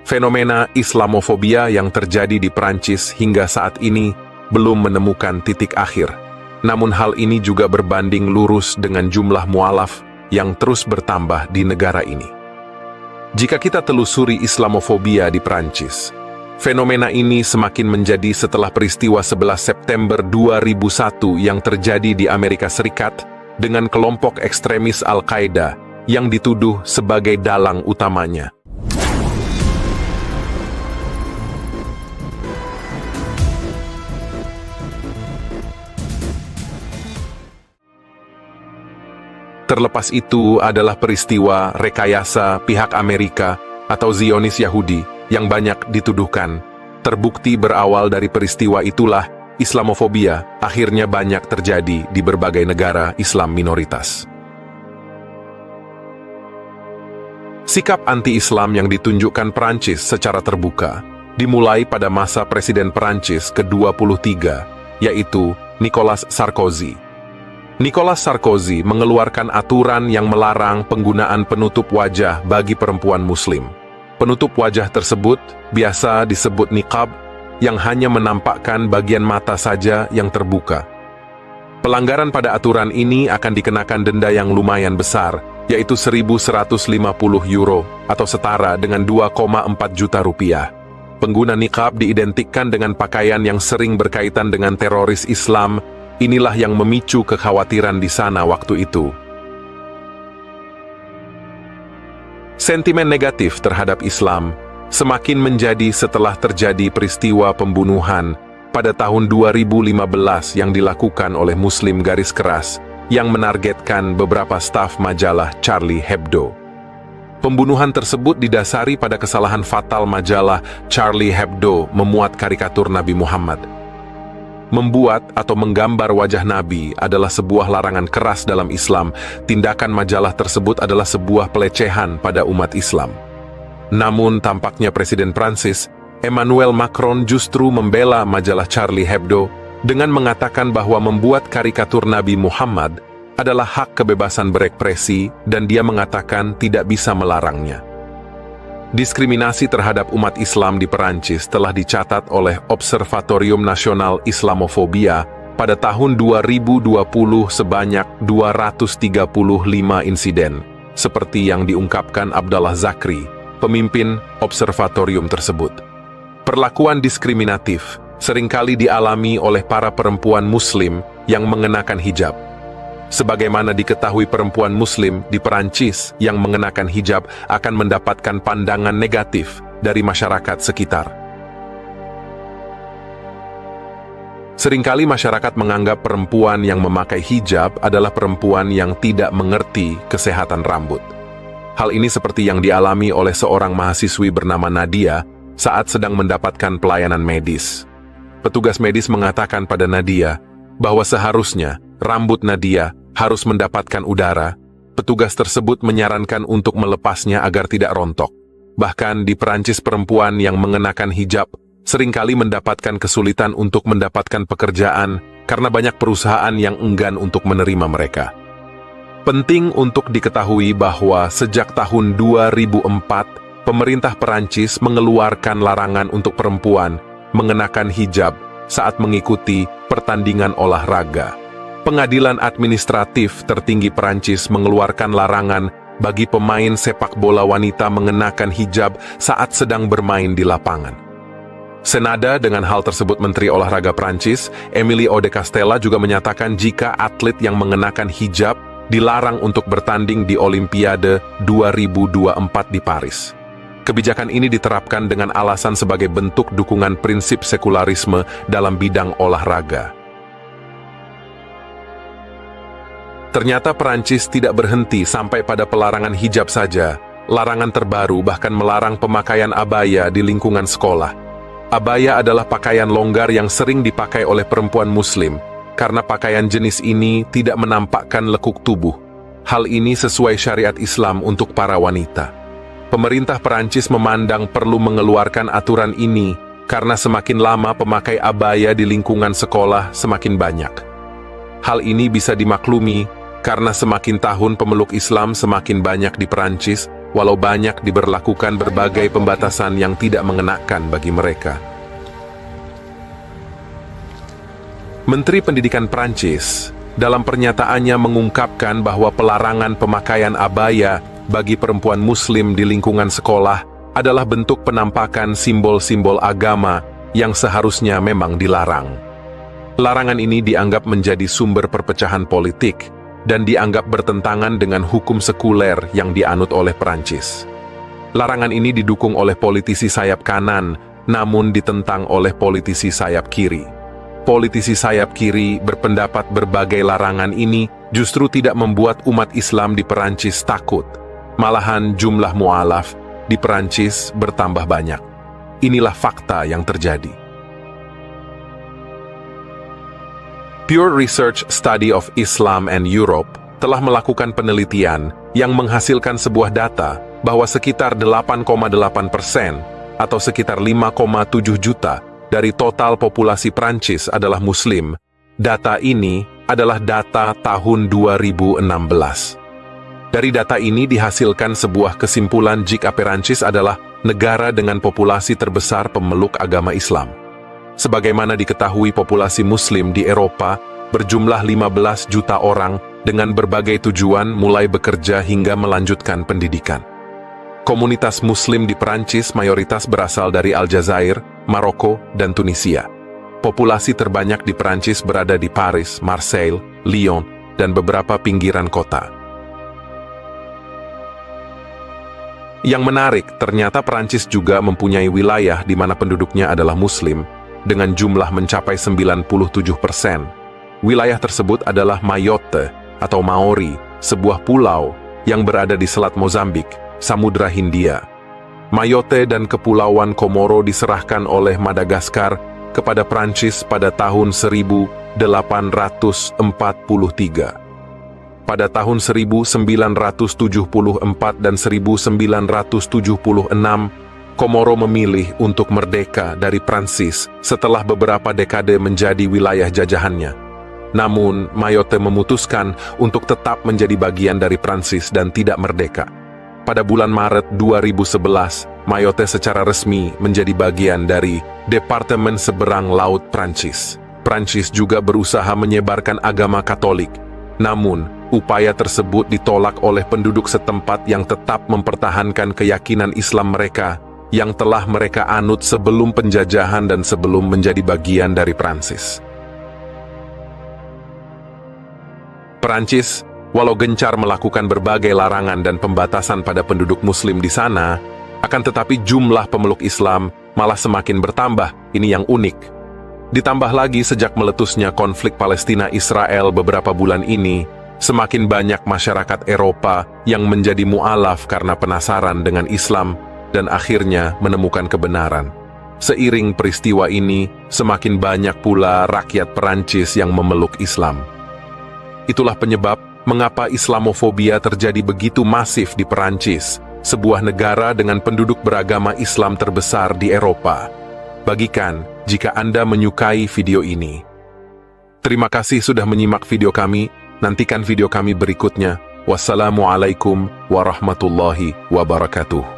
Fenomena Islamofobia yang terjadi di Prancis hingga saat ini belum menemukan titik akhir. Namun hal ini juga berbanding lurus dengan jumlah mualaf yang terus bertambah di negara ini. Jika kita telusuri Islamofobia di Prancis, fenomena ini semakin menjadi setelah peristiwa 11 September 2001 yang terjadi di Amerika Serikat dengan kelompok ekstremis Al-Qaeda yang dituduh sebagai dalang utamanya. Terlepas itu adalah peristiwa rekayasa pihak Amerika atau Zionis Yahudi yang banyak dituduhkan. Terbukti berawal dari peristiwa itulah Islamofobia akhirnya banyak terjadi di berbagai negara Islam minoritas. Sikap anti-Islam yang ditunjukkan Prancis secara terbuka dimulai pada masa Presiden Prancis ke-23, yaitu Nicolas Sarkozy. Nicolas Sarkozy mengeluarkan aturan yang melarang penggunaan penutup wajah bagi perempuan Muslim. Penutup wajah tersebut biasa disebut niqab, yang hanya menampakkan bagian mata saja yang terbuka. Pelanggaran pada aturan ini akan dikenakan denda yang lumayan besar, yaitu 1.150 euro atau setara dengan 2,4 juta rupiah. Pengguna niqab diidentikan dengan pakaian yang sering berkaitan dengan teroris Islam. Inilah yang memicu kekhawatiran di sana waktu itu. Sentimen negatif terhadap Islam semakin menjadi setelah terjadi peristiwa pembunuhan pada tahun 2015 yang dilakukan oleh Muslim garis keras yang menargetkan beberapa staf majalah Charlie Hebdo. Pembunuhan tersebut didasari pada kesalahan fatal majalah Charlie Hebdo memuat karikatur Nabi Muhammad. Membuat atau menggambar wajah Nabi adalah sebuah larangan keras dalam Islam. Tindakan majalah tersebut adalah sebuah pelecehan pada umat Islam. Namun tampaknya Presiden Prancis, Emmanuel Macron justru membela majalah Charlie Hebdo dengan mengatakan bahwa membuat karikatur Nabi Muhammad adalah hak kebebasan berekspresi dan dia mengatakan tidak bisa melarangnya. Diskriminasi terhadap umat Islam di Perancis telah dicatat oleh Observatorium Nasional Islamofobia pada tahun 2020 sebanyak 235 insiden, seperti yang diungkapkan Abdallah Zakri, pemimpin observatorium tersebut. Perlakuan diskriminatif seringkali dialami oleh para perempuan Muslim yang mengenakan hijab. Sebagaimana diketahui, perempuan Muslim di Perancis yang mengenakan hijab akan mendapatkan pandangan negatif dari masyarakat sekitar. Seringkali masyarakat menganggap perempuan yang memakai hijab adalah perempuan yang tidak mengerti kesehatan rambut. Hal ini seperti yang dialami oleh seorang mahasiswi bernama Nadia saat sedang mendapatkan pelayanan medis. Petugas medis mengatakan pada Nadia bahwa seharusnya rambut Nadia harus mendapatkan udara. Petugas tersebut menyarankan untuk melepasnya agar tidak rontok. Bahkan di Perancis, perempuan yang mengenakan hijab seringkali mendapatkan kesulitan untuk mendapatkan pekerjaan karena banyak perusahaan yang enggan untuk menerima mereka. Penting untuk diketahui bahwa sejak tahun 2004, pemerintah Perancis mengeluarkan larangan untuk perempuan mengenakan hijab saat mengikuti pertandingan olahraga. Pengadilan administratif tertinggi Perancis mengeluarkan larangan bagi pemain sepak bola wanita mengenakan hijab saat sedang bermain di lapangan. Senada dengan hal tersebut, Menteri Olahraga Perancis, Emilie de Castella, juga menyatakan jika atlet yang mengenakan hijab dilarang untuk bertanding di Olimpiade 2024 di Paris. Kebijakan ini diterapkan dengan alasan sebagai bentuk dukungan prinsip sekularisme dalam bidang olahraga. Ternyata Perancis tidak berhenti sampai pada pelarangan hijab saja. Larangan terbaru bahkan melarang pemakaian abaya di lingkungan sekolah. Abaya adalah pakaian longgar yang sering dipakai oleh perempuan Muslim, karena pakaian jenis ini tidak menampakkan lekuk tubuh. Hal ini sesuai syariat Islam untuk para wanita. Pemerintah Perancis memandang perlu mengeluarkan aturan ini, karena semakin lama pemakai abaya di lingkungan sekolah semakin banyak. Hal ini bisa dimaklumi, karena semakin tahun pemeluk Islam semakin banyak di Perancis, walau banyak diberlakukan berbagai pembatasan yang tidak mengenakan bagi mereka. Menteri Pendidikan Prancis dalam pernyataannya mengungkapkan bahwa pelarangan pemakaian abaya bagi perempuan Muslim di lingkungan sekolah adalah bentuk penampakan simbol-simbol agama yang seharusnya memang dilarang. Larangan ini dianggap menjadi sumber perpecahan politik dan dianggap bertentangan dengan hukum sekuler yang dianut oleh Prancis. Larangan ini didukung oleh politisi sayap kanan, namun ditentang oleh politisi sayap kiri. Politisi sayap kiri berpendapat berbagai larangan ini justru tidak membuat umat Islam di Perancis takut. Malahan jumlah mu'alaf di Perancis bertambah banyak. Inilah fakta yang terjadi. Pew Research Study of Islam and Europe telah melakukan penelitian yang menghasilkan sebuah data bahwa sekitar 8,8% atau sekitar 5,7 juta dari total populasi Prancis adalah Muslim. Data ini adalah data tahun 2016. Dari data ini dihasilkan sebuah kesimpulan jika Perancis adalah negara dengan populasi terbesar pemeluk agama Islam. Sebagaimana diketahui, populasi Muslim di Eropa berjumlah 15 juta orang dengan berbagai tujuan mulai bekerja hingga melanjutkan pendidikan. Komunitas Muslim di Perancis mayoritas berasal dari Aljazair, Maroko, dan Tunisia. Populasi terbanyak di Perancis berada di Paris, Marseille, Lyon, dan beberapa pinggiran kota. Yang menarik, ternyata Perancis juga mempunyai wilayah di mana penduduknya adalah Muslim, dengan jumlah mencapai 97%. Wilayah tersebut adalah Mayotte atau Maori, sebuah pulau yang berada di selat Mozambik, Samudra Hindia. Mayotte dan Kepulauan Komoro diserahkan oleh Madagaskar kepada Prancis pada tahun 1843. Pada tahun 1974 dan 1976, Komoro memilih untuk merdeka dari Prancis setelah beberapa dekade menjadi wilayah jajahannya. Namun, Mayotte memutuskan untuk tetap menjadi bagian dari Prancis dan tidak merdeka. Pada bulan Maret 2011, Mayotte secara resmi menjadi bagian dari Departemen Seberang Laut Prancis. Prancis juga berusaha menyebarkan agama Katolik. Namun, upaya tersebut ditolak oleh penduduk setempat yang tetap mempertahankan keyakinan Islam mereka yang telah mereka anut sebelum penjajahan dan sebelum menjadi bagian dari Prancis. Perancis, walau gencar melakukan berbagai larangan dan pembatasan pada penduduk Muslim di sana, akan tetapi jumlah pemeluk Islam malah semakin bertambah. Ini yang unik. Ditambah lagi sejak meletusnya konflik Palestina-Israel beberapa bulan ini, semakin banyak masyarakat Eropa yang menjadi mu'alaf karena penasaran dengan Islam dan akhirnya menemukan kebenaran. Seiring peristiwa ini, semakin banyak pula rakyat Perancis yang memeluk Islam. Itulah penyebab mengapa Islamofobia terjadi begitu masif di Perancis, sebuah negara dengan penduduk beragama Islam terbesar di Eropa. Bagikan jika Anda menyukai video ini. Terima kasih sudah menyimak video kami. Nantikan video kami berikutnya. Wassalamualaikum warahmatullahi wabarakatuh.